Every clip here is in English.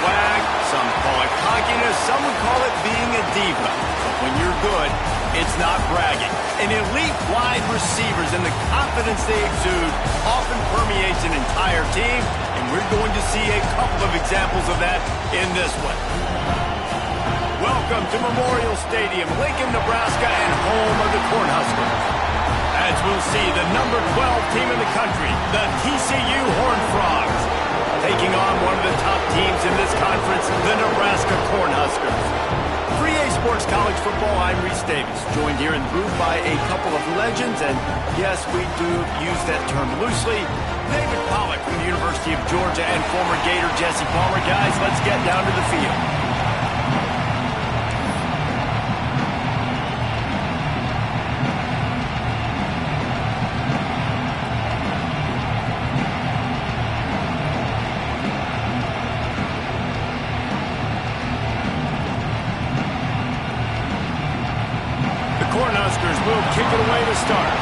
swag, some call it cockiness, some would call it being a diva. But when you're good, it's not bragging. An elite wide receivers and the confidence they exude often permeates an entire team, and we're going to see a couple of examples of that in this one. Welcome to Memorial Stadium, Lincoln, Nebraska, and home of the Cornhuskers. As we'll see, the number 12 team in the country, the TCU Horned Frogs, taking on one of the top teams in this conference, the Nebraska Cornhuskers. 3A Sports College Football, I'm Reese Davis, joined here in the booth by a couple of legends, and yes, we do use that term loosely. David Pollack from the University of Georgia and former Gator Jesse Palmer. Guys, let's get down to the field. Cornhuskers will kick it away to start.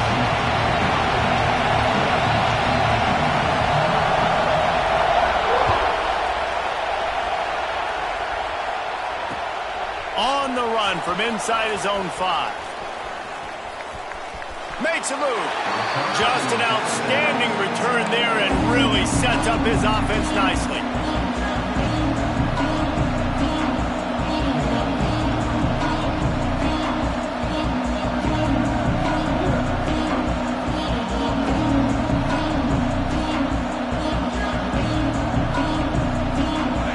On the run from inside his own 5. Makes a move. Just an outstanding return there and really sets up his offense nicely.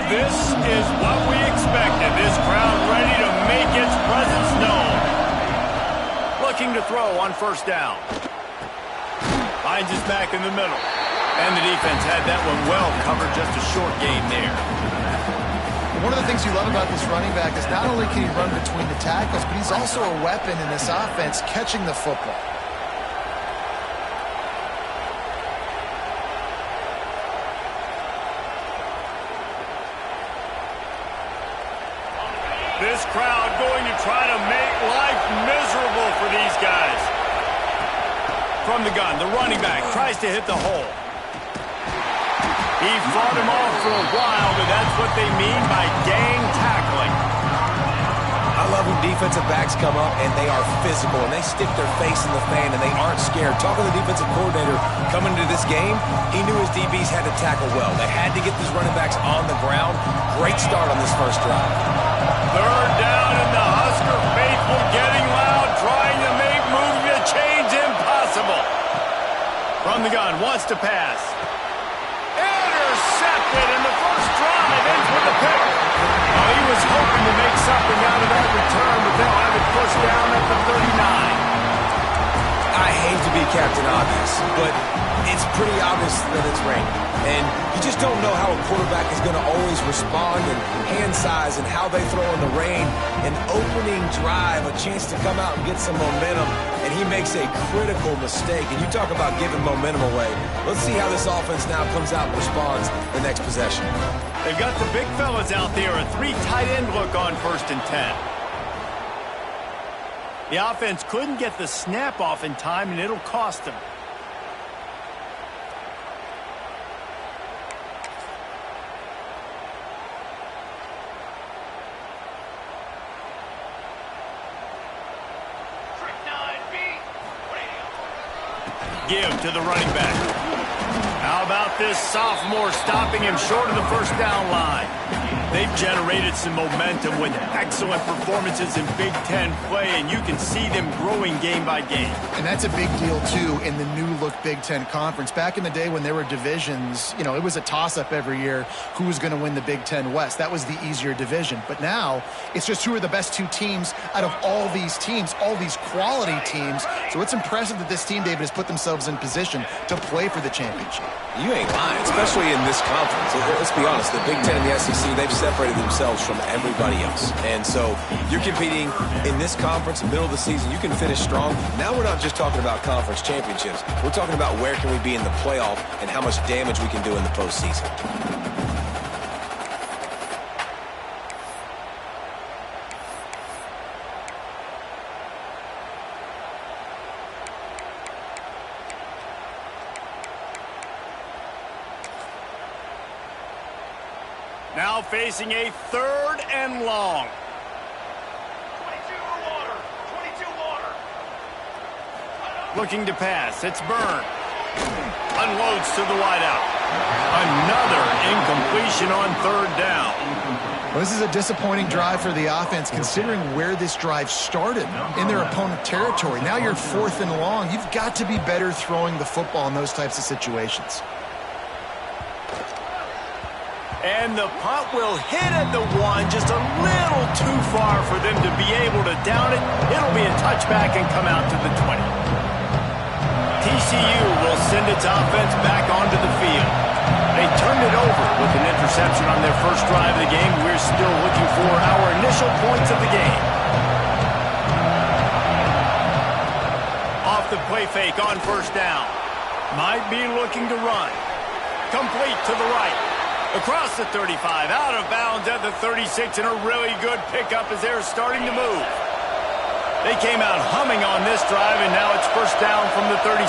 This is what we expected. This crowd ready to make its presence known. Looking to throw on first down. Finds his back in the middle. And the defense had that one well covered. Just a short gain there. One of the things you love about this running back is not only can he run between the tackles, but he's also a weapon in this offense catching the football. This crowd going to try to make life miserable for these guys. From the gun, the running back tries to hit the hole. He fought him off for a while, but that's what they mean by gang tackling. I love when defensive backs come up and they are physical and they stick their face in the fan and they aren't scared. Talking to the defensive coordinator coming into this game, he knew his DBs had to tackle well. They had to get these running backs on the ground. Great start on this first drive. Third down and the Husker faithful getting loud, trying to make moving the chains impossible. From the gun, wants to pass. Intercepted, and the first drive ends with a pick. Well, he was hoping to make something out of that return, but they'll have it pushed down at the 39. I hate to be Captain Obvious, but it's pretty obvious that it's raining. And you just don't know how a quarterback is going to always respond and hand size and how they throw in the rain. An opening drive, a chance to come out and get some momentum, and he makes a critical mistake. And you talk about giving momentum away. Let's see how this offense now comes out and responds the next possession. They've got the big fellas out there, a 3 tight end look on 1st and 10. The offense couldn't get the snap off in time, and it'll cost them. Give to the running back. How about this sophomore stopping him short of the first down line? They've generated some momentum with excellent performances in Big Ten play, and you can see them growing game by game. And that's a big deal, too, in the new-look Big Ten Conference. Back in the day when there were divisions, you know, it was a toss-up every year who was going to win the Big Ten West. That was the easier division. But now, it's just who are the best 2 teams out of all these teams, all these quality teams. So it's impressive that this team, David, has put themselves in position to play for the championship. You ain't lying, especially in this conference. Let's be honest, the Big Ten and the SEC, they've separated themselves from everybody else. And so you're competing in this conference, middle of the season. You can finish strong. Now we're not just talking about conference championships. We're talking about where can we be in the playoff and how much damage we can do in the postseason. Now facing a 3rd and long. 22 water. Looking to pass. It's Byrne. Unloads to the wideout. Another incompletion on 3rd down. Well, this is a disappointing drive for the offense, considering where this drive started in their opponent territory. Now you're 4th and long. You've got to be better throwing the football in those types of situations. And the punt will hit at the 1, just a little too far for them to be able to down it. It'll be a touchback and come out to the 20. TCU will send its offense back onto the field. They turned it over with an interception on their first drive of the game. We're still looking for our initial points of the game. Off the play fake on 1st down. Might be looking to run. Complete to the right. Across the 35, out of bounds at the 36, and a really good pickup as they're starting to move. They came out humming on this drive, and now it's 1st down from the 36.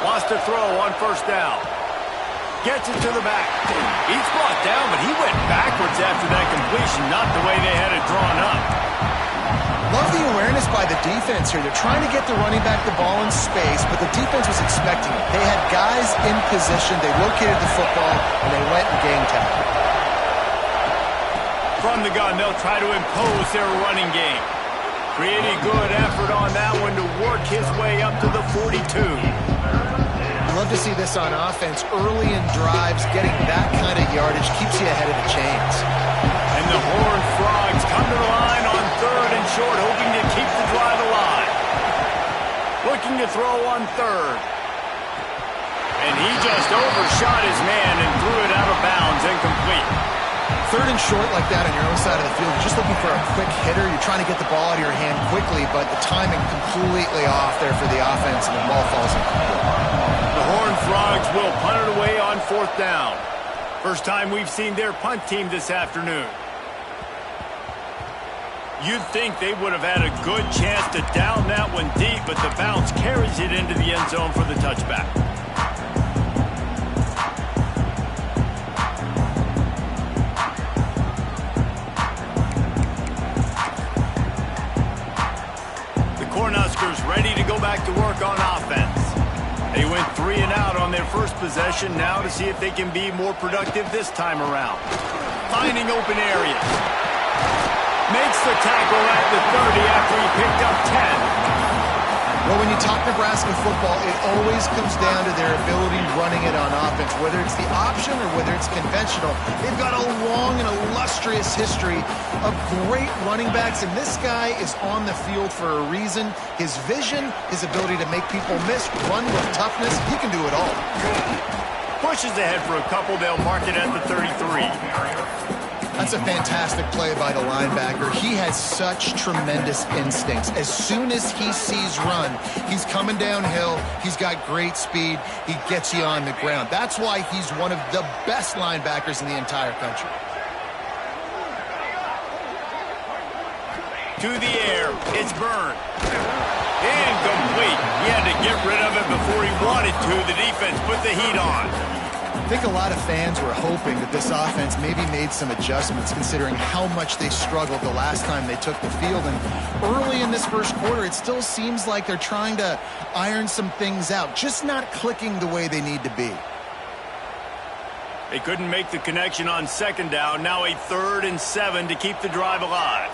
Wants to throw on 1st down. Gets it to the back. He's brought down, but he went backwards after that completion, not the way they had it drawn up. Love the awareness by the defense here. They're trying to get the running back the ball in space, but the defense was expecting it. They had guys in position. They located the football, and they went and game tackled. From the gun, they'll try to impose their running game. Create a good effort on that one to work his way up to the 42. Love to see this on offense. Early in drives, getting that kind of yardage keeps you ahead of the chains. And the Horned Frogs come to the line on 3rd and short, hoping to keep the drive alive. Looking to throw on 3rd. And he just overshot his man and threw it out of bounds, incomplete. 3rd and short like that on your own side of the field, you're just looking for a quick hitter. You're trying to get the ball out of your hand quickly, but the timing completely off there for the offense, and the ball falls incomplete. The Horned Frogs will punt it away on 4th down. First time we've seen their punt team this afternoon. You'd think they would have had a good chance to down that one deep, but the bounce carries it into the end zone for the touchback. The Cornhuskers ready to go back to work on offense. They went 3 and out on their first possession, now to see if they can be more productive this time around. Finding open areas. Makes the tackle at the 30 after he picked up 10. Well, when you talk Nebraska football, it always comes down to their ability running it on offense. Whether it's the option or whether it's conventional, they've got a long and illustrious history of great running backs, and this guy is on the field for a reason. His vision, his ability to make people miss, run with toughness, he can do it all. Pushes ahead for a couple, they'll mark it at the 33. That's a fantastic play by the linebacker. He has such tremendous instincts. As soon as he sees run, he's coming downhill. He's got great speed. He gets you on the ground. That's why he's one of the best linebackers in the entire country. To the air, it's Byrne. Incomplete. He had to get rid of it before he wanted to. The defense put the heat on. I think a lot of fans were hoping that this offense maybe made some adjustments considering how much they struggled the last time they took the field. And early in this first quarter, it still seems like they're trying to iron some things out, just not clicking the way they need to be. They couldn't make the connection on 2nd down. Now a 3rd and 7 to keep the drive alive.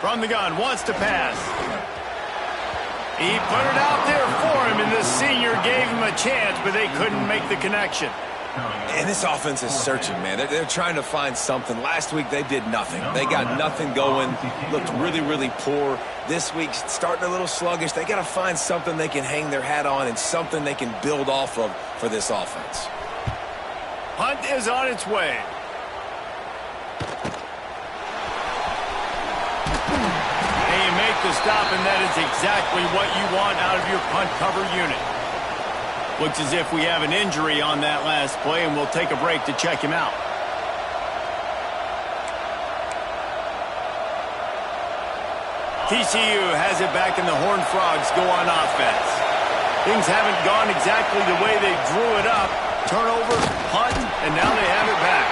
From the gun, wants to pass. He put it out there for him, and the senior gave him a chance, but they couldn't make the connection. And this offense is searching, man. They're trying to find something. Last week, they did nothing. They got nothing going, looked really, really poor. This week, starting a little sluggish. They got to find something they can hang their hat on and something they can build off of for this offense. Punt is on its way. To stop, and that is exactly what you want out of your punt cover unit. Looks as if we have an injury on that last play, and we'll take a break to check him out. TCU has it back, and the Horned Frogs go on offense. Things haven't gone exactly the way they drew it up. Turnover, punt, and now they have it back.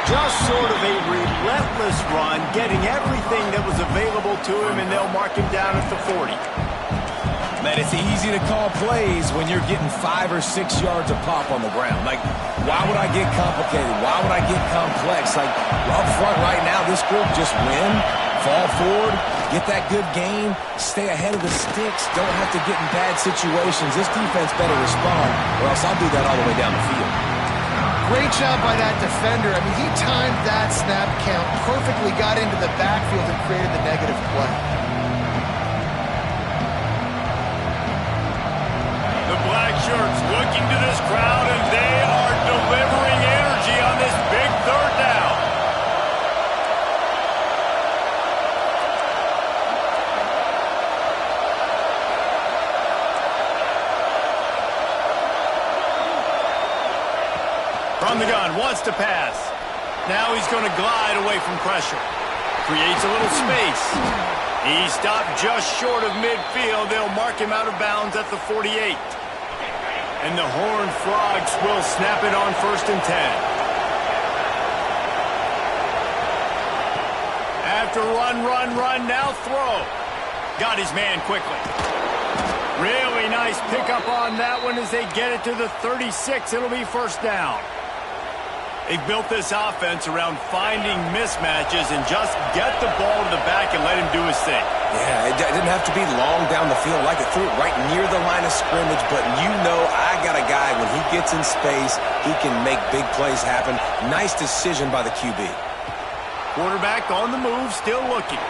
Just sort of a relentless run, getting everything that was available to him, and they'll mark him down at the 40. Man, it's easy to call plays when you're getting 5 or 6 yards of pop on the ground. Like, why would I get complicated? Why would I get complex? Like, up front right now, this group just win, fall forward, get that good gain, stay ahead of the sticks, don't have to get in bad situations. This defense better respond, or else I'll do that all the way down the field. Great job by that defender. I mean, he timed that snap count perfectly, got into the backfield and created the negative play. The black shirts looking to this crowd, and they are delivering energy on this big third down. From the gun, wants to pass. Now he's going to glide away from pressure. Creates a little space. He stopped just short of midfield. They'll mark him out of bounds at the 48. And the Horned Frogs will snap it on 1st and 10. After run, now throw. Got his man quickly. Really nice pickup on that one as they get it to the 36. It'll be 1st down. They've built this offense around finding mismatches and just get the ball to the back and let him do his thing. Yeah, it didn't have to be long down the field. Like it threw it right near the line of scrimmage, but you know I got a guy, when he gets in space, he can make big plays happen. Nice decision by the QB. Quarterback on the move, still looking.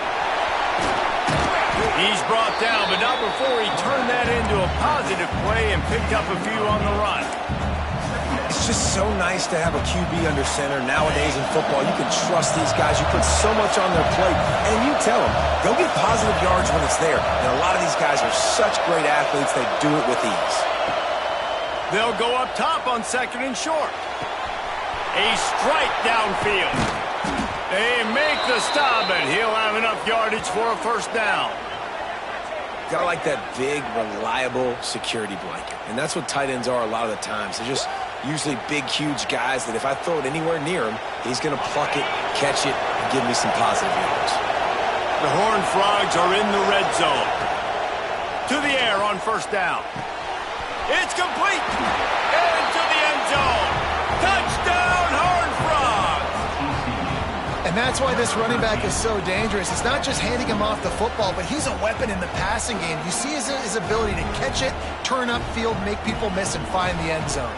He's brought down, but not before he turned that into a positive play and picked up a few on the run. It's just so nice to have a QB under center. Nowadays in football, you can trust these guys. You put so much on their plate, and you tell them, go get positive yards when it's there. And a lot of these guys are such great athletes, they do it with ease. They'll go up top on 2nd and short. A strike downfield. They make the stop, and he'll have enough yardage for a 1st down. Gotta like that big, reliable security blanket. And that's what tight ends are a lot of the times. They're just usually big, huge guys that if I throw it anywhere near him, he's going to pluck it, catch it, and give me some positive yards. The Horned Frogs are in the red zone. To the air on 1st down. It's complete. Into the end zone. Touchdown, Horned Frogs. And that's why this running back is so dangerous. It's not just handing him off the football, but he's a weapon in the passing game. You see his ability to catch it, turn upfield, make people miss, and find the end zone.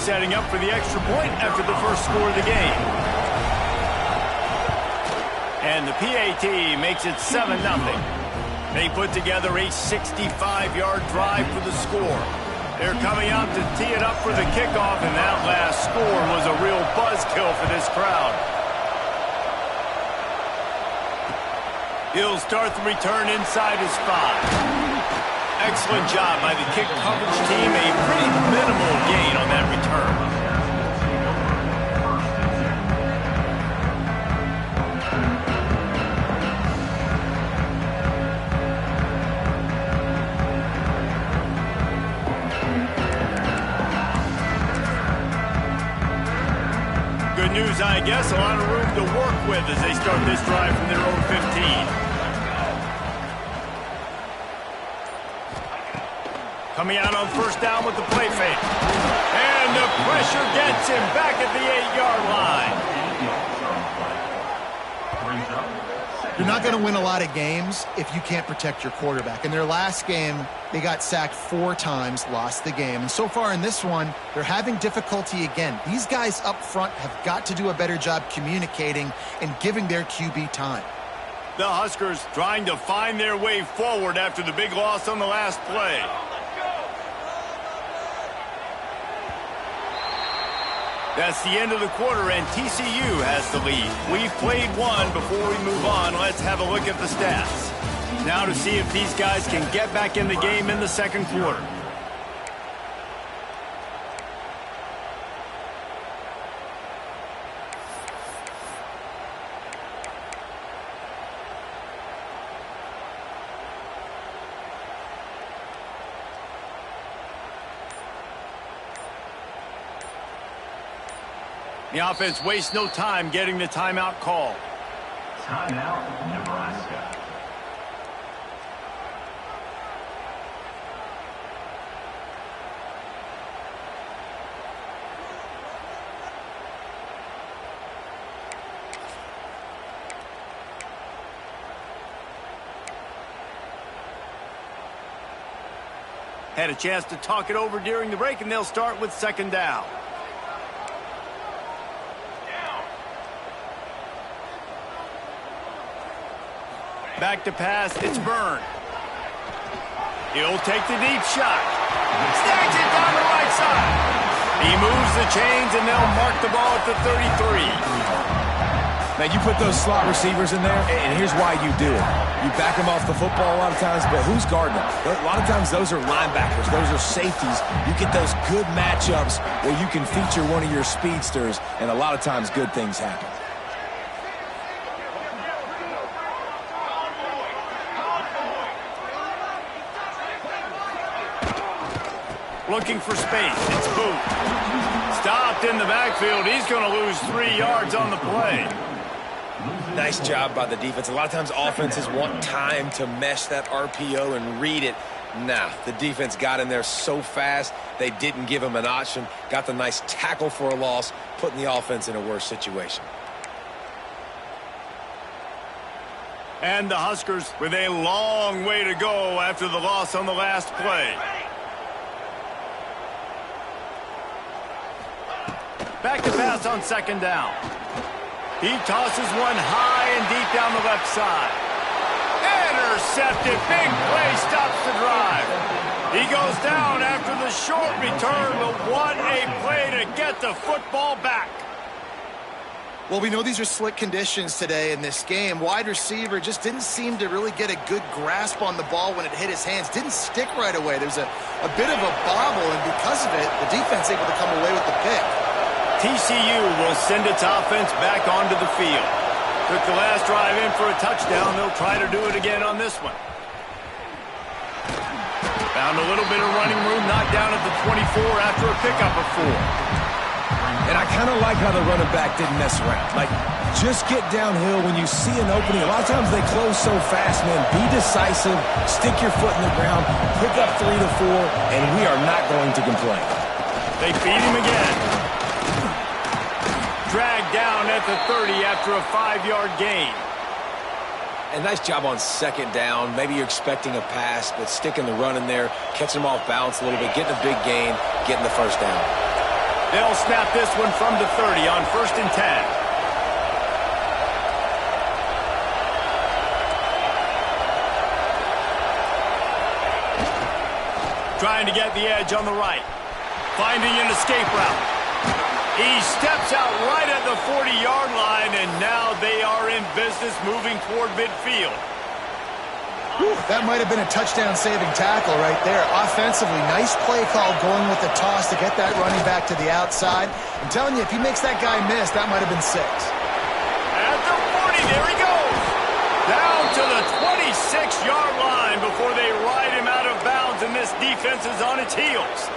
Setting up for the extra point after the first score of the game. And the PAT makes it 7-0. They put together a 65-yard drive for the score. They're coming out to tee it up for the kickoff, and that last score was a real buzzkill for this crowd. He'll start the return inside his 5. Excellent job by the kick coverage team. A pretty minimal gain on that return. Good news, I guess. A lot of room to work with as they start this drive from their own 15. Coming out on 1st down with the play fake. And the pressure gets him back at the 8-yard line. You're not going to win a lot of games if you can't protect your quarterback. In their last game, they got sacked 4 times, lost the game. And so far in this one, they're having difficulty again. These guys up front have got to do a better job communicating and giving their QB time. The Huskers trying to find their way forward after the big loss on the last play. That's the end of the quarter, and TCU has the lead. We've played one. Before we move on, let's have a look at the stats. Now to see if these guys can get back in the game in the 2nd quarter. The offense wastes no time getting the timeout call. Timeout, Nebraska. Had a chance to talk it over during the break, and they'll start with second down. Back to pass, it's Byrne. He'll take the deep shot. Snags it down the right side. He moves the chains, and they'll mark the ball at the 33. Now, you put those slot receivers in there, and here's why you do it. You back them off the football a lot of times, but who's guarding them? A lot of times those are linebackers. Those are safeties. You get those good matchups where you can feature one of your speedsters, and a lot of times good things happen. Looking for space. It's Booth. Stopped in the backfield. He's going to lose 3 yards on the play. Nice job by the defense. A lot of times offenses want time to mesh that RPO and read it. Nah, the defense got in there so fast, they didn't give him an option. Got the nice tackle for a loss, putting the offense in a worse situation. And the Huskers with a long way to go after the loss on the last play. Back to pass on second down. He tosses one high and deep down the left side. Intercepted. Big play stops the drive. He goes down after the short return, but what a play to get the football back. Well, we know these are slick conditions today in this game. Wide receiver just didn't seem to really get a good grasp on the ball when it hit his hands. Didn't stick right away. There's a bit of a bobble, and because of it, the defense able to come away with the pick. TCU will send its offense back onto the field. Took the last drive in for a touchdown. They'll try to do it again on this one. Found a little bit of running room, knocked down at the 24 after a pickup of 4. And I kind of like how the running back didn't mess around. Like, just get downhill when you see an opening. A lot of times they close so fast, man. Be decisive, stick your foot in the ground, pick up 3 to 4, and we are not going to complain. They feed him again. Dragged down at the 30 after a 5-yard gain. And nice job on second down. Maybe you're expecting a pass, but sticking the run in there, catching them off balance a little bit, getting a big gain, getting the first down. They'll snap this one from the 30 on 1st and 10. Trying to get the edge on the right. Finding an escape route. He steps out right at the 40-yard line, and now they are in business moving toward midfield. Whew, that might have been a touchdown-saving tackle right there. Offensively, nice play call going with the toss to get that running back to the outside. I'm telling you, if he makes that guy miss, that might have been 6. At the 40, there he goes. Down to the 26-yard line before they ride him out of bounds, and this defense is on its heels.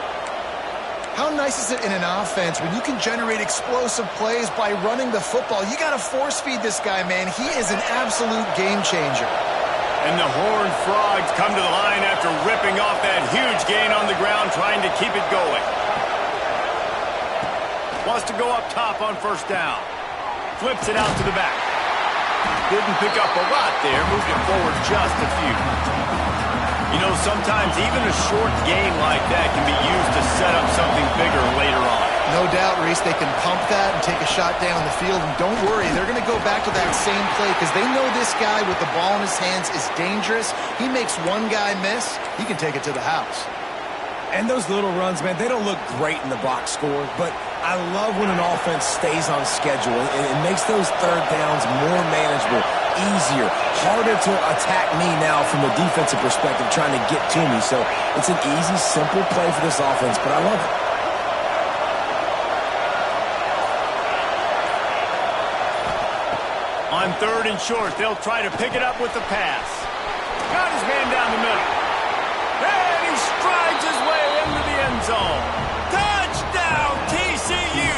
How nice is it in an offense when you can generate explosive plays by running the football? You got to force-feed this guy, man. He is an absolute game changer. And the Horned Frogs come to the line after ripping off that huge gain on the ground, trying to keep it going. Wants to go up top on 1st down. Flips it out to the back. Didn't pick up a lot there. Moved it forward just a few. You know, sometimes even a short game like that can be used to set up something bigger later on. No doubt, Reese, they can pump that and take a shot down the field. And don't worry, they're going to go back to that same play because they know this guy with the ball in his hands is dangerous. He makes one guy miss, he can take it to the house. And those little runs, man, they don't look great in the box score, but I love when an offense stays on schedule. It makes those third downs more manageable, easier, harder to attack me now from a defensive perspective trying to get to me. So it's an easy, simple play for this offense, but I love it. On 3rd and short, they'll try to pick it up with the pass. Got his man down the middle. And he strides his way into the end zone. Touchdown, TCU!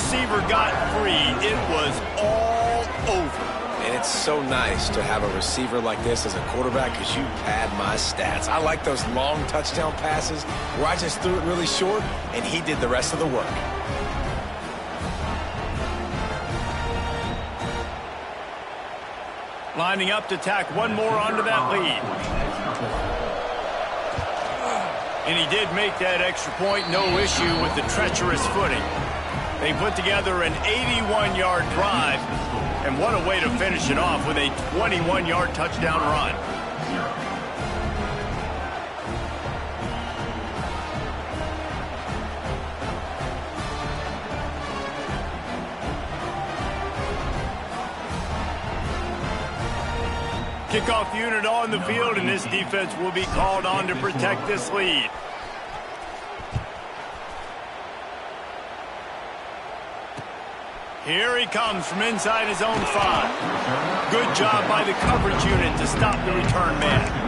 receiver got free, it was all over. And it's so nice to have a receiver like this as a quarterback because you pad my stats. I like those long touchdown passes where I just threw it really short and he did the rest of the work. Lining up to tack one more onto that lead. And he did make that extra point, no issue with the treacherous footing. They put together an 81-yard drive, and what a way to finish it off with a 21-yard touchdown run. Kickoff unit on the field, and this defense will be called on to protect this lead. Here he comes from inside his own 5. Good job by the coverage unit to stop the return man.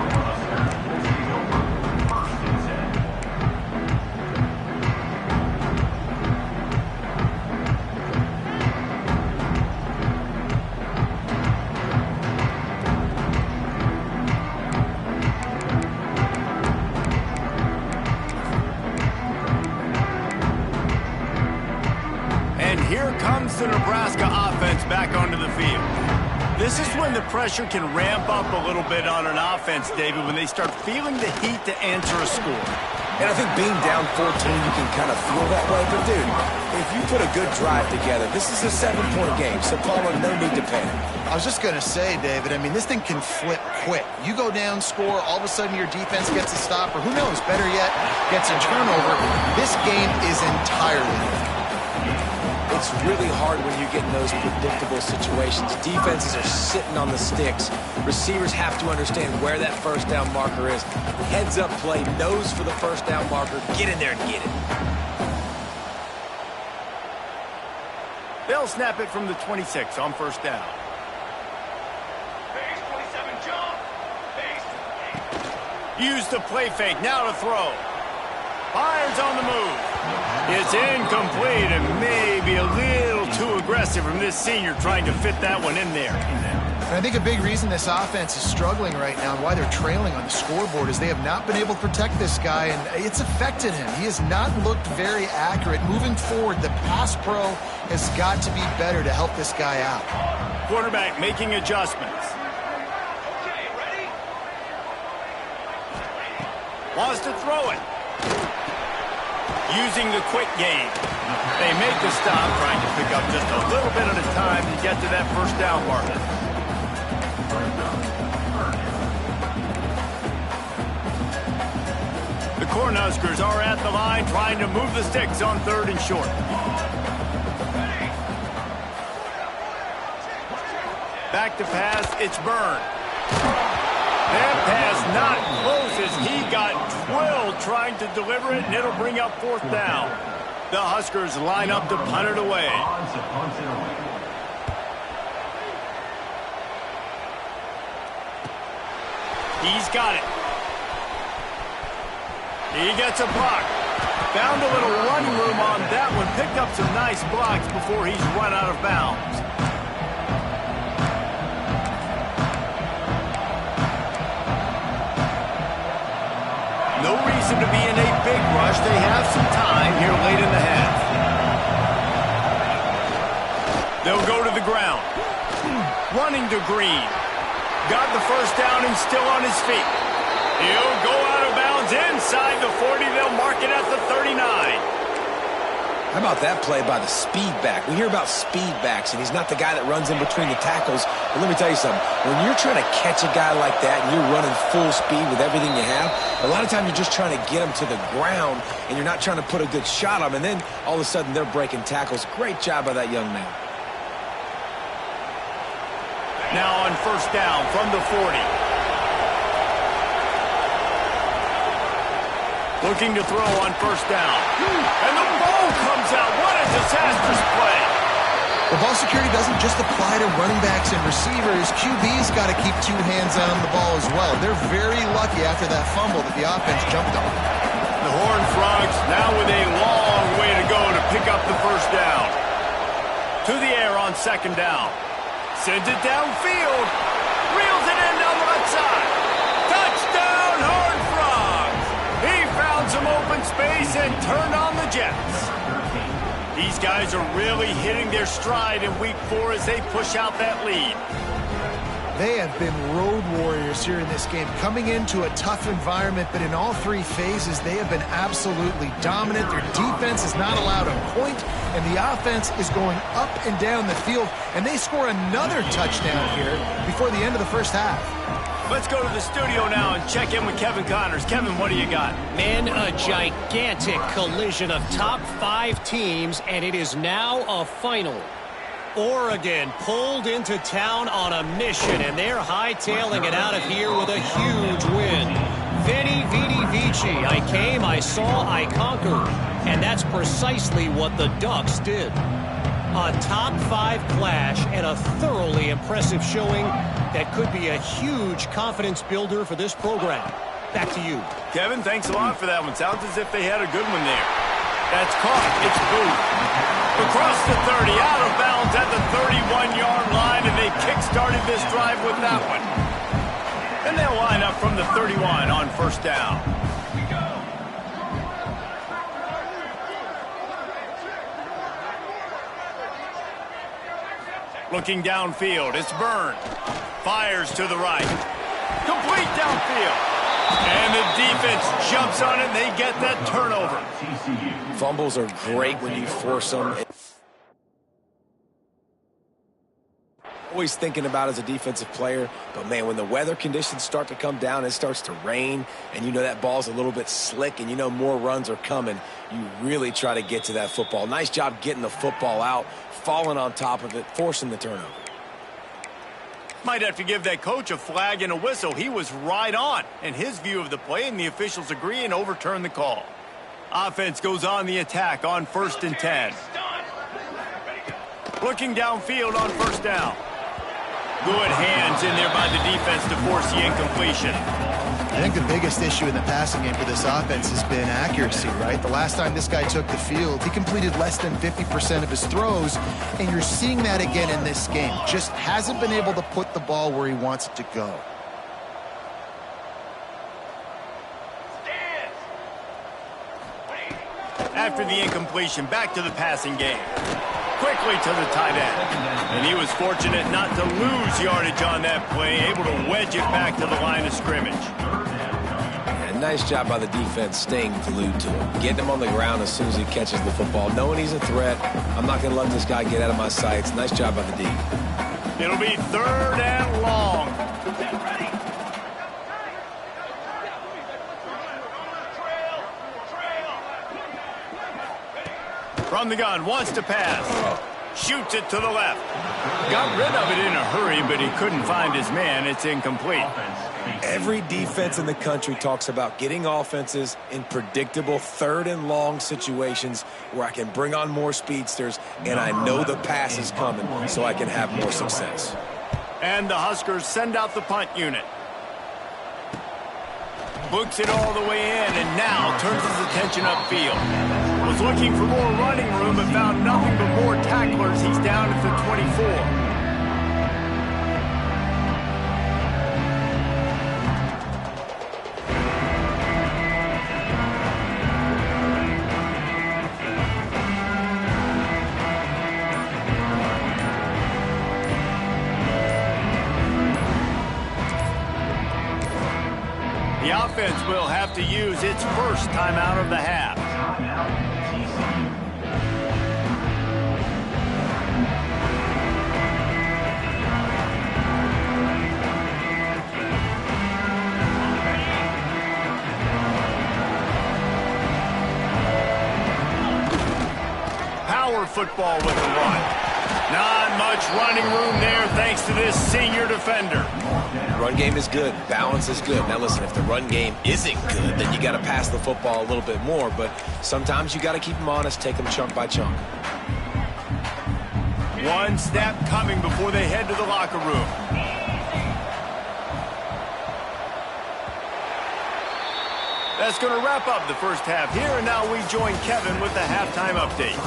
The Nebraska offense back onto the field. This is when the pressure can ramp up a little bit on an offense, David, when they start feeling the heat to answer a score. And I think being down 14, you can kind of feel that way. But, dude, if you put a good drive together, this is a 7-point game, so Paula, no need to panic. I was just going to say, David, I mean, this thing can flip quick. You go down, score, all of a sudden your defense gets a stop, or who knows, better yet, gets a turnover. This game is entirely different. It's really hard when you get in those predictable situations. Defenses are sitting on the sticks. Receivers have to understand where that first down marker is. Heads up play, nose for the first down marker. Get in there and get it. They'll snap it from the 26 on first down. Base 27 jump. Base. Use the play fake, now to throw. Fires on the move. It's incomplete and maybe a little too aggressive from this senior trying to fit that one in there. And I think a big reason this offense is struggling right now and why they're trailing on the scoreboard is they have not been able to protect this guy, and it's affected him. He has not looked very accurate. Moving forward, the pass pro has got to be better to help this guy out. Quarterback making adjustments. Okay, ready? Wants to throw it. Using the quick game. They make the stop, trying to pick up just a little bit at a time to get to that first down marker. The Cornhuskers are at the line trying to move the sticks on 3rd and short. Back to pass, it's Byrne. That pass not close as he got twilled trying to deliver it, and it'll bring up 4th down. The Huskers line up to punt it away. He's got it. He gets a block. Found a little running room on that one. Picked up some nice blocks before he's run out of bounds. No reason to be in a big rush. They have some time here late in the half. They'll go to the ground. Running to Green. Got the first down and still on his feet. He'll go out of bounds inside the 40. They'll mark it at the 39. How about that play by the speed back? We hear about speed backs, and he's not the guy that runs in between the tackles. But let me tell you something. When you're trying to catch a guy like that and you're running full speed with everything you have, a lot of times you're just trying to get him to the ground, and you're not trying to put a good shot on him. And then all of a sudden they're breaking tackles. Great job by that young man. Now on first down from the 40. Looking to throw on first down. And the ball comes out. What a disastrous play. The ball security doesn't just apply to running backs and receivers. QB's got to keep 2 hands on the ball as well. They're very lucky after that fumble that the offense jumped on. The Horned Frogs now with a long way to go to pick up the first down. To the air on second down. Sends it downfield. Reels it in down the left side. Touchdown, Horned Frogs. He found some open space and turned on the Jets. These guys are really hitting their stride in week 4 as they push out that lead. They have been road warriors here in this game, coming into a tough environment, but in all 3 phases, they have been absolutely dominant. Their defense is not allowed a point, and the offense is going up and down the field, and they score another touchdown here before the end of the first half. Let's go to the studio now and check in with Kevin Connors. Kevin, what do you got? Man, a gigantic collision of top 5 teams, and it is now a final. Oregon pulled into town on a mission, and they're hightailing it out of here with a huge win. Veni, Vidi, Vici. I came, I saw, I conquered. And that's precisely what the Ducks did. A top 5 clash and a thoroughly impressive showing that could be a huge confidence builder for this program. Back to you. Kevin, thanks a lot for that one. Sounds as if they had a good one there. That's caught. It's Booth. Across the 30, out of bounds at the 31-yard line, and they kick-started this drive with that one. And they'll line up from the 31 on first down. Looking downfield, it's Byrne. Fires to the right. Complete downfield. And the defense jumps on it, and they get that turnover. Fumbles are great when you force them. Always thinking about as a defensive player, but man, when the weather conditions start to come down, it starts to rain, and you know that ball's a little bit slick, and you know more runs are coming, you really try to get to that football. Nice job getting the football out, falling on top of it, forcing the turnover. Might have to give that coach a flag and a whistle. He was right on in his view of the play, and the officials agree and overturn the call. Offense goes on the attack on 1st and 10. Looking downfield on first down. Good hands in there by the defense to force the incompletion. I think the biggest issue in the passing game for this offense has been accuracy, right? The last time this guy took the field, he completed less than 50% of his throws, and you're seeing that again in this game. Just hasn't been able to put the ball where he wants it to go. After the incompletion, back to the passing game. Quickly to the tight end. And he was fortunate not to lose yardage on that play, able to wedge it back to the line of scrimmage. And nice job by the defense staying glued to him. Getting him on the ground as soon as he catches the football. Knowing he's a threat, I'm not going to let this guy get out of my sights. Nice job by the D. It'll be 3rd and long. From the gun, wants to pass. Shoots it to the left. Got rid of it in a hurry, but he couldn't find his man. It's incomplete. Every defense in the country talks about getting offenses in predictable 3rd and long situations where I can bring on more speedsters and I know the pass is coming so I can have more success. And the Huskers send out the punt unit. Books it all the way in and now turns his attention upfield. Was looking for more running room but found nothing but more tacklers. He's down at the 24. The offense will have to use its first timeout of the half. Power football with the run. Not much running room there thanks to this senior defender. Run game is good. Balance is good. Now listen, if the run game isn't good, then you got to pass the football a little bit more. But sometimes you got to keep them honest, take them chunk by chunk. One snap coming before they head to the locker room. That's going to wrap up the first half here, and now we join Kevin with the halftime update.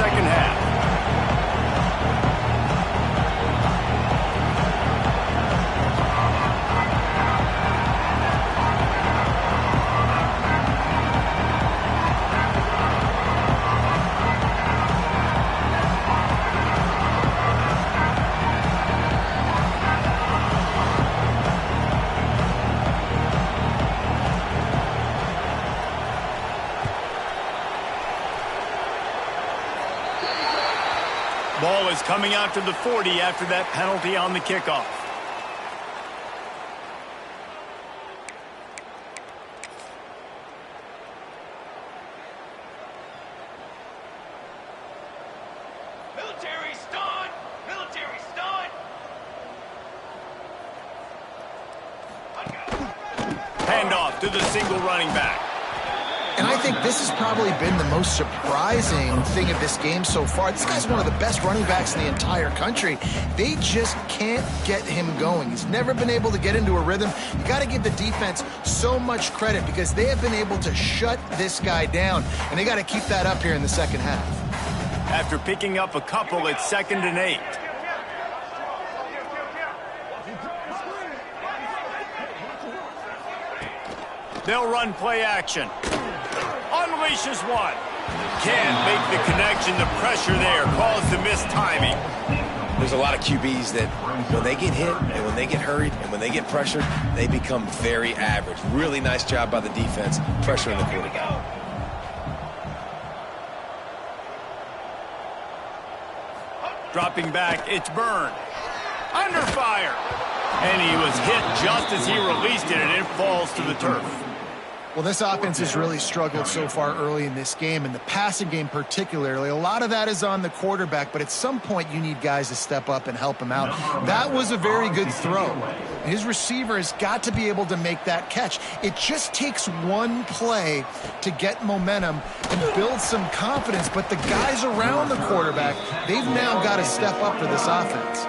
second half. Ball is coming out to the 40 after that penalty on the kickoff. Military stun! Military stun! Handoff to the single running back. And I think this has probably been the most surprising thing of this game so far. This guy's one of the best running backs in the entire country. They just can't get him going. He's never been able to get into a rhythm. You got to give the defense so much credit because they have been able to shut this guy down, and they got to keep that up here in the second half. After picking up a couple, it's 2nd and 8. They'll run play action. Unleashes one. Can't make the connection. The pressure there caused the missed timing. There's a lot of QBs that when they get hit and when they get hurried and when they get pressured, they become very average. Really nice job by the defense pressuring the quarterback. Dropping back, it's Byrne. Under fire. And he was hit just as he released it, and it falls to the turf. Well, this offense has really struggled so far early in this game, and the passing game particularly. A lot of that is on the quarterback, but at some point you need guys to step up and help him out. That was a very good throw. His receiver has got to be able to make that catch. It just takes one play to get momentum and build some confidence, but the guys around the quarterback, they've now got to step up for this offense.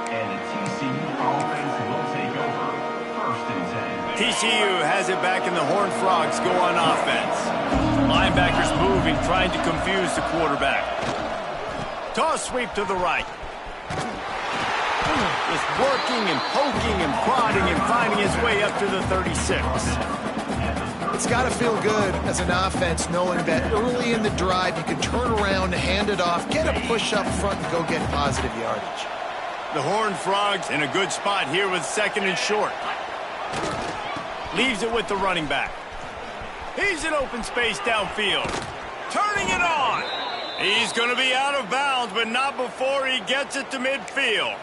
TCU has it back, and the Horned Frogs go on offense. Linebackers moving, trying to confuse the quarterback. Toss sweep to the right. Just working and poking and prodding and finding his way up to the 36. It's got to feel good as an offense knowing that early in the drive you can turn around, hand it off, get a push up front, and go get positive yardage. The Horned Frogs in a good spot here with 2nd and short. Leaves it with the running back. He's in open space downfield. Turning it on. He's going to be out of bounds, but not before he gets it to midfield.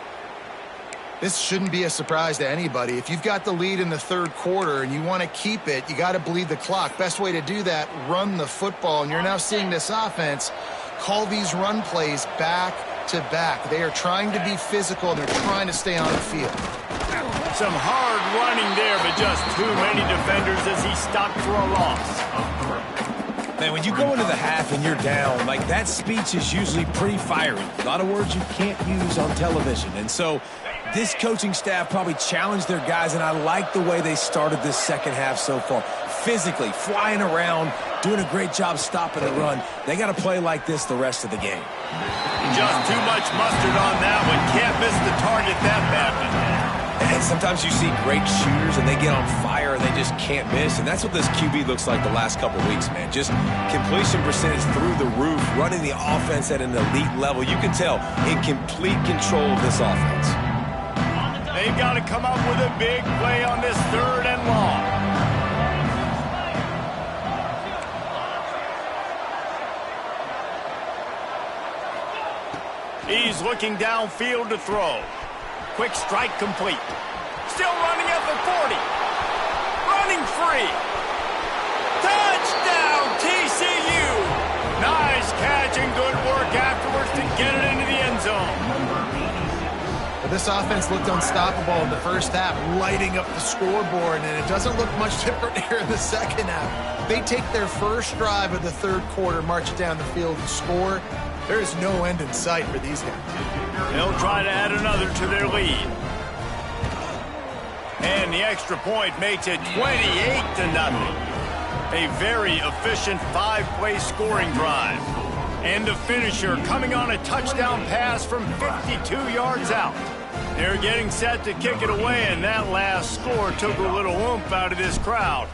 This shouldn't be a surprise to anybody. If you've got the lead in the third quarter and you want to keep it, you got to bleed the clock. Best way to do that, run the football. And you're now seeing this offense call these run plays back to back. They are trying to be physical, and they're trying to stay on the field. Some hard running there, but just too many defenders as he stopped for a loss. Man, when you go into the half and you're down, like that speech is usually pretty fiery. A lot of words you can't use on television. And so this coaching staff probably challenged their guys, and I like the way they started this second half so far. Physically, flying around, doing a great job stopping the run. They got to play like this the rest of the game. Just too much mustard on that one. Can't miss the target that badly. And sometimes you see great shooters and they get on fire and they just can't miss. And that's what this QB looks like the last couple weeks, man. Just completion percentage through the roof, running the offense at an elite level. You can tell in complete control of this offense. They've got to come up with a big play on this 3rd and long. He's looking downfield to throw. Quick strike complete. Still running at the 40. Running free. Touchdown, TCU. Nice catch and good work afterwards to get it into the end zone. Well, this offense looked unstoppable in the first half, lighting up the scoreboard, and it doesn't look much different here in the second half. They take their first drive of the third quarter, march it down the field, and score. There is no end in sight for these guys. They'll try to add another to their lead. And the extra point makes it 28-0. A very efficient 5-play scoring drive. And the finisher coming on a touchdown pass from 52 yards out. They're getting set to kick it away, and that last score took a little oomph out of this crowd.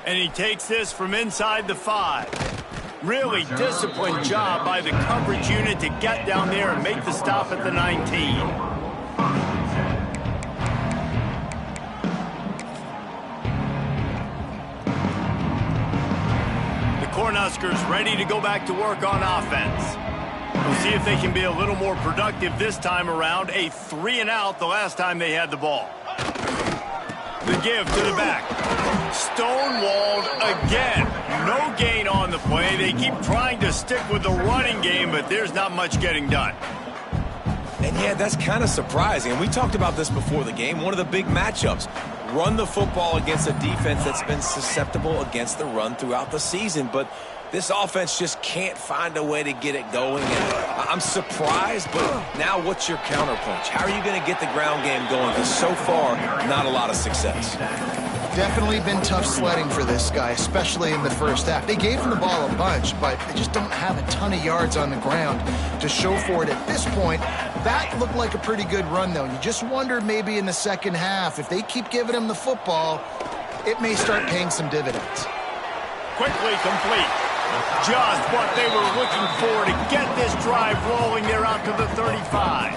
And he takes this from inside the 5. Really disciplined job by the coverage unit to get down there and make the stop at the 19. Cornhuskers ready to go back to work on offense. We'll see if they can be a little more productive this time around. A 3-and-out the last time they had the ball. The give to the back. Stonewalled again. No gain on the play. They keep trying to stick with the running game, but there's not much getting done. And yeah, that's kind of surprising. And we talked about this before the game. One of the big matchups. Run the football against a defense that's been susceptible against the run throughout the season. But this offense just can't find a way to get it going. And I'm surprised, but now what's your counterpunch? How are you going to get the ground game going? Because so far, not a lot of success. Definitely been tough sledding for this guy, especially in the first half. They gave him the ball a bunch, but they just don't have a ton of yards on the ground to show for it at this point. That looked like a pretty good run, though. You just wonder maybe in the second half, if they keep giving him the football, it may start paying some dividends. Quickly complete. Just what they were looking for to get this drive rolling. They're out to the 35.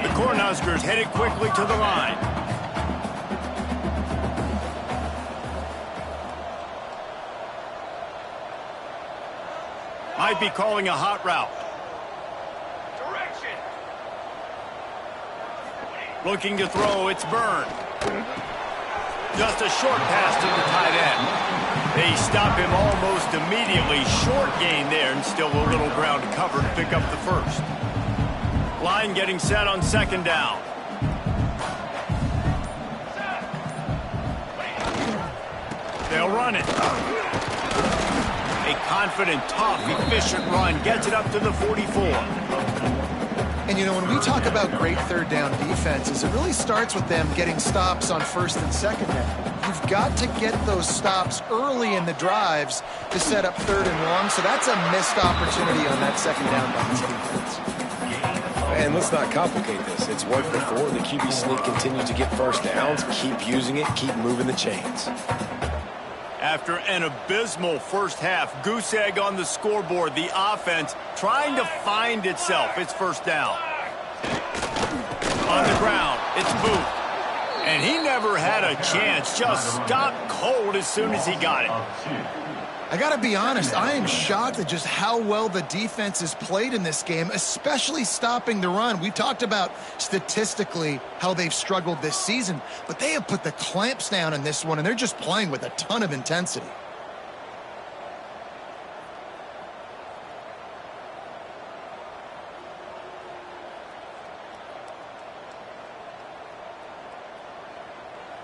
The Cornhuskers headed quickly to the line. Might be calling a hot route. Direction. Looking to throw, it's Byrne. Just a short pass to the tight end. They stop him almost immediately. Short gain there, and still a little ground to cover to pick up the first. Line getting set on second down. They'll run it. A confident, tough, efficient run gets it up to the 44. And, you know, when we talk about great third down defenses, it really starts with them getting stops on first and second down. You've got to get those stops early in the drives to set up third and long, so that's a missed opportunity on that second down by this defense. And let's not complicate this. It's worked before. The QB sneak continues to get first downs. Keep using it. Keep moving the chains. After an abysmal first half, goose egg on the scoreboard, the offense trying to find itself. It's first down. On the ground, it's Booth. And he never had a chance, just stopped cold as soon as he got it. I got to be honest, I am shocked at just how well the defense has played in this game, especially stopping the run. We talked about statistically how they've struggled this season, but they have put the clamps down in this one, and they're just playing with a ton of intensity.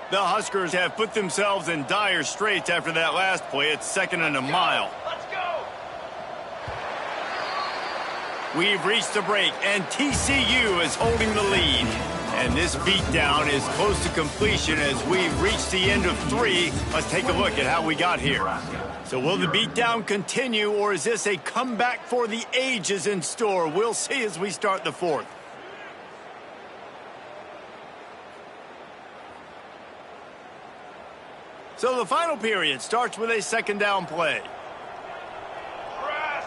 The Huskers have put themselves in dire straits after that last play. It's second and a mile. Let's go. We've reached the break, and TCU is holding the lead. And this beatdown is close to completion as we've reached the end of 3. Let's take a look at how we got here. So will the beatdown continue, or is this a comeback for the ages in store? We'll see as we start the 4th. So the final period starts with a second down play. Press.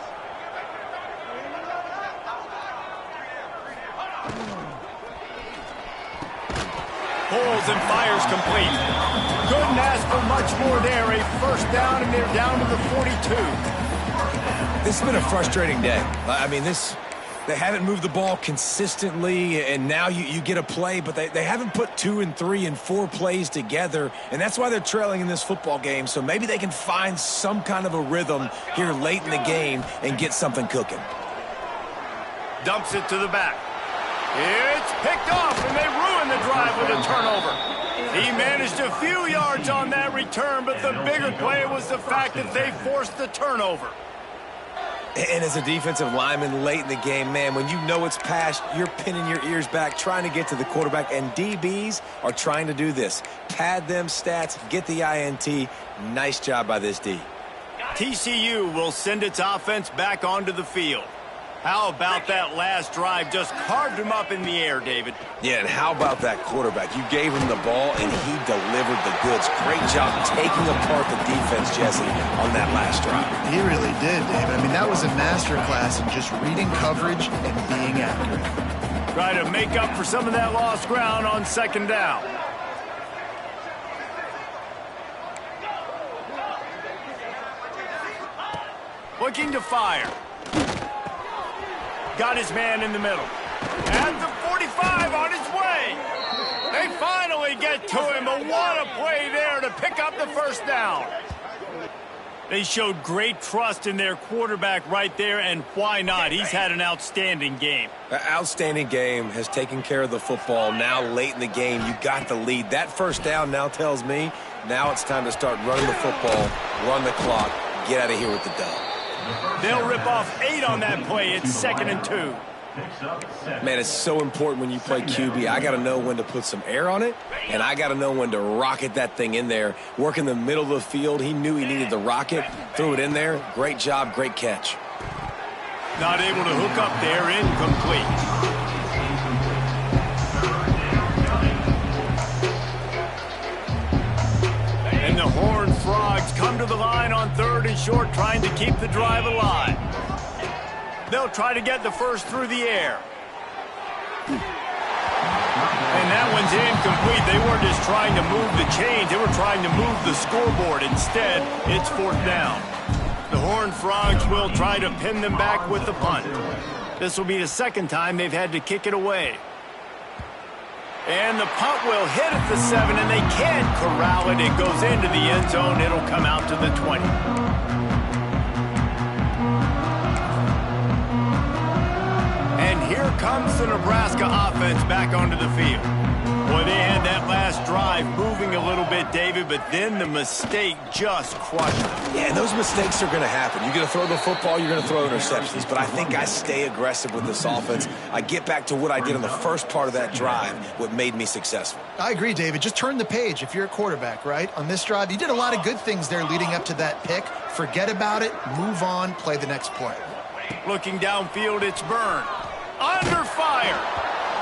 Pulls and fires complete. Couldn't ask for much more there. A first down, and they're down to the 42. This has been a frustrating day. I mean, they haven't moved the ball consistently, and now you get a play, but they haven't put 2 and 3 and 4 plays together, and that's why they're trailing in this football game. So maybe they can find some kind of a rhythm here late in the game and get something cooking. Dumps it to the back. It's picked off, and they ruin the drive with a turnover. He managed a few yards on that return, but the bigger play was the fact that they forced the turnover. And as a defensive lineman late in the game, man, when you know it's past, you're pinning your ears back, trying to get to the quarterback, and DBs are trying to do this. Pad them stats, get the INT. Nice job by this D. TCU will send its offense back onto the field. How about that last drive? Just carved him up in the air, David. Yeah, and how about that quarterback? You gave him the ball, and he delivered the goods. Great job taking apart the defense, Jesse, on that last drive. He really did, David. I mean, that was a masterclass in just reading coverage and being accurate. Try to make up for some of that lost ground on second down. Looking to fire. Got his man in the middle. At the 45 on his way. They finally get to him, but what a play there to pick up the first down. They showed great trust in their quarterback right there, and why not? He's had an outstanding game. An outstanding game, has taken care of the football. Now late in the game, you got the lead. That first down now tells me now it's time to start running the football, run the clock, get out of here with the dub. They'll rip off 8 on that play. It's 2nd and 2. Man, it's so important when you play QB. I got to know when to put some air on it, and I got to know when to rocket that thing in there. Work in the middle of the field. He knew he needed the rocket, threw it in there. Great job, great catch. Not able to hook up there, incomplete. And the Horned Frogs come to the line on 3rd and short, trying to keep the drive alive. They'll try to get the first through the air. And that one's incomplete. They weren't just trying to move the chains. They were trying to move the scoreboard. Instead, it's 4th down. The Horned Frogs will try to pin them back with the punt. This will be the 2nd time they've had to kick it away. And the punt will hit at the 7, and they can't corral it. It goes into the end zone. It'll come out to the 20. And here comes the Nebraska offense back onto the field. Boy, they had that last drive moving a little bit, David, but then the mistake just crushed them. Yeah, and those mistakes are going to happen. You're going to throw the football, you're going to throw interceptions. But I think I stay aggressive with this offense. I get back to what I did in the first part of that drive, what made me successful. I agree, David. Just turn the page if you're a quarterback, right? On this drive, you did a lot of good things there leading up to that pick. Forget about it, move on, play the next play. Looking downfield, it's Byrne. Under fire.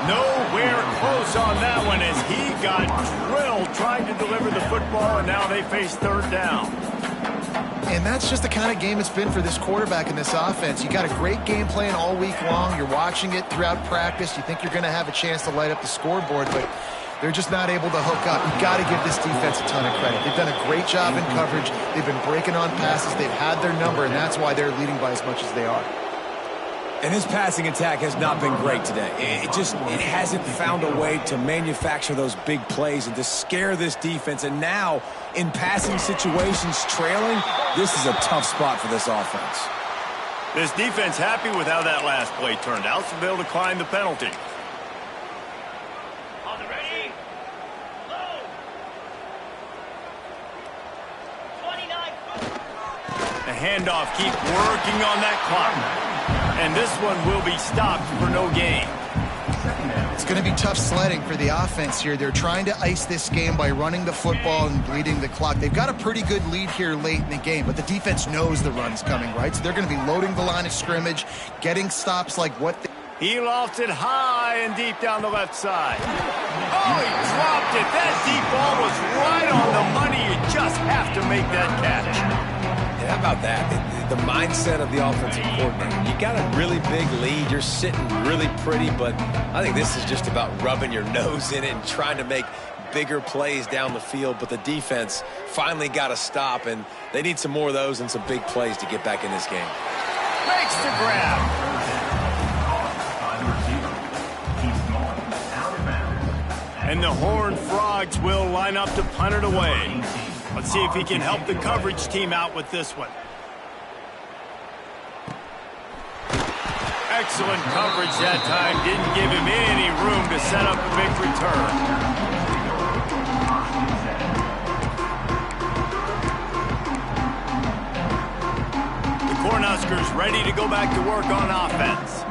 Nowhere close on that one as he got drilled trying to deliver the football, and now they face 3rd down. And that's just the kind of game it's been for this quarterback in this offense. You got a great game plan all week long. You're watching it throughout practice. You think you're going to have a chance to light up the scoreboard, but they're just not able to hook up. You've got to give this defense a ton of credit. They've done a great job in coverage. They've been breaking on passes. They've had their number, and that's why they're leading by as much as they are. And his passing attack has not been great today. It hasn't found a way to manufacture those big plays and to scare this defense. And now, in passing situations, trailing, this is a tough spot for this offense. This defense happy with how that last play turned out, so they'll decline the penalty. On the ready, low. 29. The handoff, keep working on that clock. And this one will be stopped for no gain. It's going to be tough sledding for the offense here. They're trying to ice this game by running the football and bleeding the clock. They've got a pretty good lead here late in the game, but the defense knows the run's coming, right? So they're going to be loading the line of scrimmage, getting stops like what they... He lost it high and deep down the left side. Oh, he dropped it. That deep ball was right on the money. You just have to make that catch. Yeah, how about that? The mindset of the offensive coordinator. You got a really big lead. You're sitting really pretty, but I think this is just about rubbing your nose in it and trying to make bigger plays down the field. But the defense finally got a stop, and they need some more of those and some big plays to get back in this game. Makes the grab. And the Horned Frogs will line up to punt it away. Let's see if he can help the coverage team out with this one. Excellent coverage that time. Didn't give him any room to set up a big return. The Cornhuskers Huskers ready to go back to work on offense.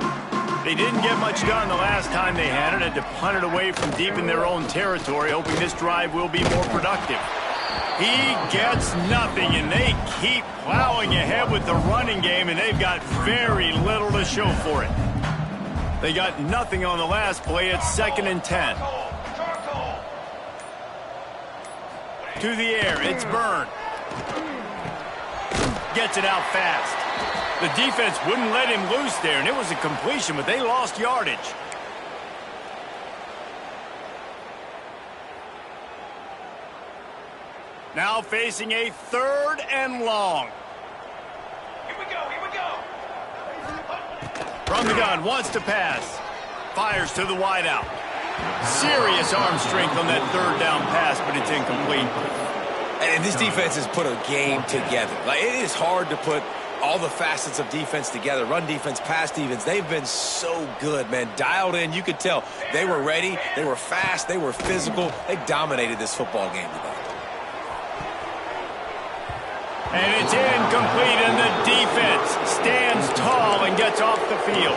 They didn't get much done the last time they had it. Had to punt it away from deep in their own territory, hoping this drive will be more productive. He gets nothing, and they keep plowing ahead with the running game, and they've got very little to show for it. They got nothing on the last play. It's 2nd and 10. To the air, it's Byrne. Gets it out fast. The defense wouldn't let him loose there, and it was a completion, but they lost yardage. Now facing a 3rd and long. Here we go, here we go. From the gun, wants to pass. Fires to the wideout. Serious arm strength on that 3rd down pass, but it's incomplete. And this defense has put a game together. Like, it is hard to put all the facets of defense together. Run defense, pass defense. They've been so good, man. Dialed in. You could tell they were ready. They were fast. They were physical. They dominated this football game today. And it's incomplete, and the defense stands tall and gets off the field.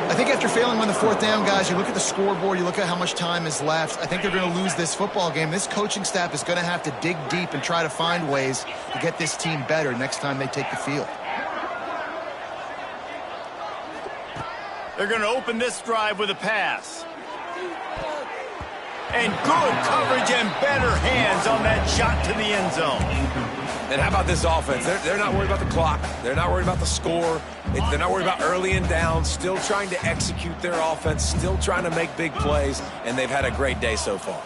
I think after failing on the 4th down, guys, you look at the scoreboard, you look at how much time is left. I think they're going to lose this football game. This coaching staff is going to have to dig deep and try to find ways to get this team better next time they take the field. They're going to open this drive with a pass. And good coverage and better hands on that shot to the end zone. And how about this offense? They're not worried about the clock. They're not worried about the score. They're not worried about early and down. Still trying to execute their offense. Still trying to make big plays. And they've had a great day so far.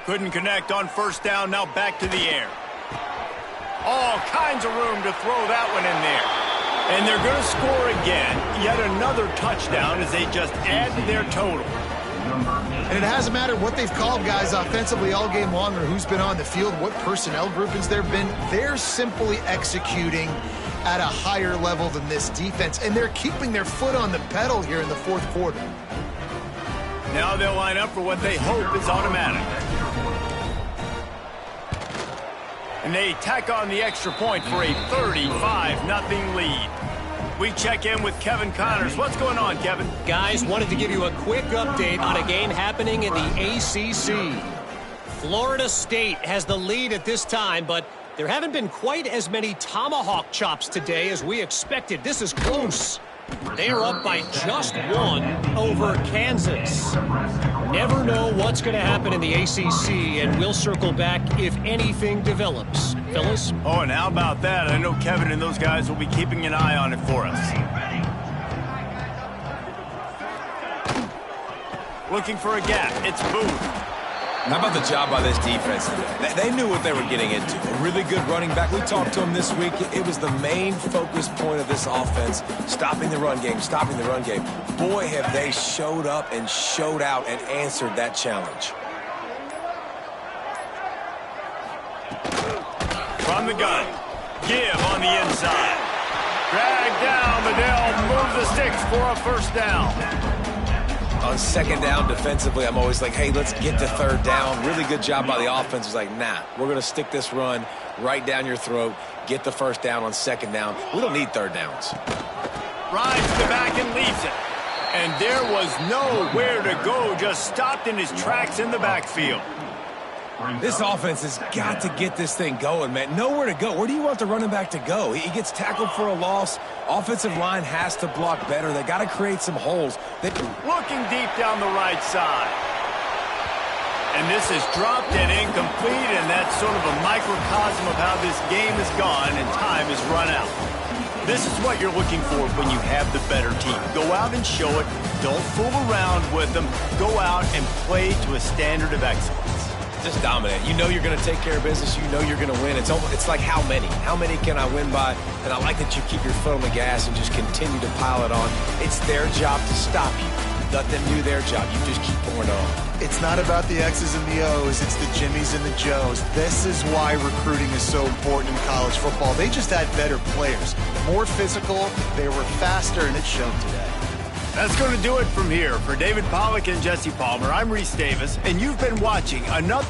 Couldn't connect on 1st down. Now back to the air. All kinds of room to throw that one in there. And they're going to score again. Yet another touchdown as they just add to their total. And it hasn't mattered what they've called, guys, offensively all game long, or who's been on the field, what personnel groupings there have been. They're simply executing at a higher level than this defense, and they're keeping their foot on the pedal here in the 4th quarter. Now they'll line up for what they hope is automatic. And they tack on the extra point for a 35-0 lead. We check in with Kevin Connors. What's going on, Kevin? Guys, wanted to give you a quick update on a game happening in the ACC. Florida State has the lead at this time, but there haven't been quite as many tomahawk chops today as we expected. This is close. They are up by just 1 over Kansas. Never know what's going to happen in the ACC, and we'll circle back if anything develops. Fellas? Oh, and how about that? I know Kevin and those guys will be keeping an eye on it for us. Looking for a gap. It's Booth. How about the job by this defense today? They knew what they were getting into. A really good running back. We talked to him this week. It was the main focus point of this offense, stopping the run game, stopping the run game. Boy, have they showed up and showed out and answered that challenge. From the gun. Give on the inside. Drag down. Liddell moves the sticks for a 1st down. On 2nd down defensively, I'm always like, hey, let's get to 3rd down. Really good job by the offense. It's like, nah, we're going to stick this run right down your throat, get the 1st down on 2nd down. We don't need 3rd downs. Rides to the back and leaves it. And there was nowhere to go, just stopped in his tracks in the backfield. This offense has got to get this thing going, man. Nowhere to go. Where do you want the running back to go? He gets tackled for a loss. Offensive line has to block better. They got to create some holes. Looking deep down the right side. And this is dropped and incomplete, and that's sort of a microcosm of how this game has gone and time has run out. This is what you're looking for when you have the better team. Go out and show it. Don't fool around with them. Go out and play to a standard of excellence. Just dominate. You know you're going to take care of business. You know you're going to win. It's like how many? How many can I win by? And I like that you keep your foot on the gas and just continue to pile it on. It's their job to stop you. Let them do their job. You just keep pouring on. It's not about the X's and the O's. It's the Jimmies and the Joes. This is why recruiting is so important in college football. They just had better players. More physical. They were faster, and it showed today. That's going to do it from here. For David Pollack and Jesse Palmer, I'm Reese Davis, and you've been watching another...